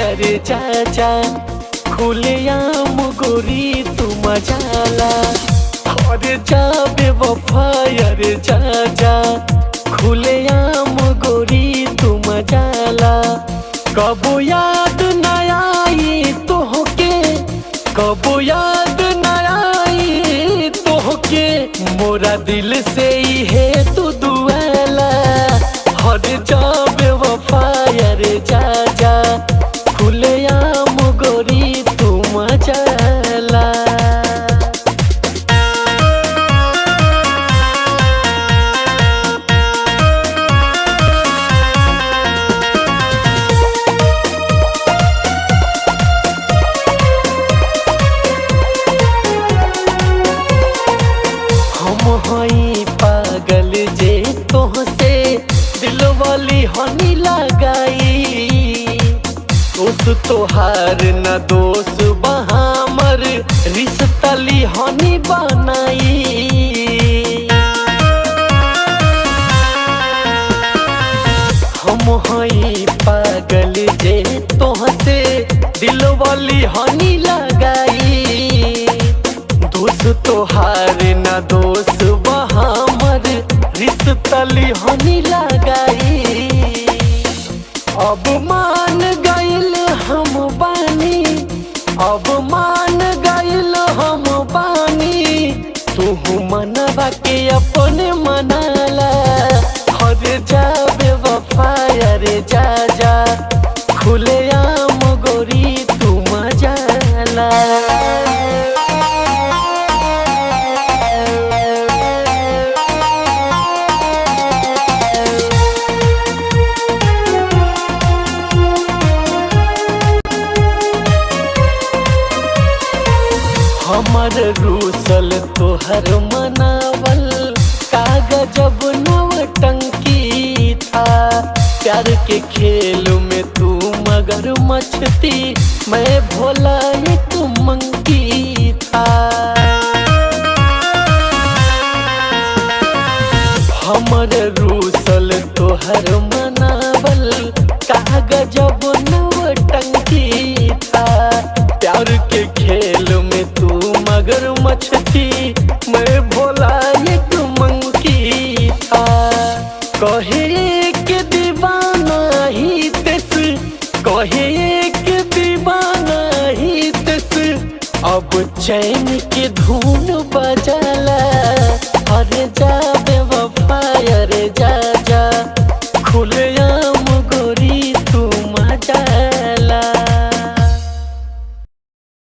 अरे चाचा खुले आम गोरी तू मजाला। अरे जा बेवफा अरे चाचा खुले आम गोरी तू मजाला। कबो याद न आई तोहके, कबो याद न आई तोहके, मोरा दिल से ही है तू दुआला। अरे जा बेवफा अरे चाचा खुले आम गोरी तू मजाला। हम हई पागल जे तोहसे दिल वाली हनी लगाई। दोस्त तोहार न दोस्त बहामर रिश्ता ली हनी बनाई। हम हई पागल जे तोहसे दिल वाली हनी लगाई। दोस्त तोहार न दोस्त बहामर रिश्ता ली हनी लगाई। अब मान गइल हम बानी, अब मान गइल हम बानी, तू मनवा के अपने मनाला। अरे जा बेवफा अरे जा जा खुले आम गोरी तू मजाला। हमर रूसल तोहर मनावल कागजब नौटंकी था। प्यार के खेल में तू मगर मछती मैं भोला एक मंकी था। हमर रूसल तोहर मनावल कागजब नौटंकी था। प्यार के खेल में तू मगर मछती मैं भोला एक मंकी था। कहे के दीवाना ही तेस, कहे के दीवाना ही तेस, अब चैन के धुन बजाला। अरे जा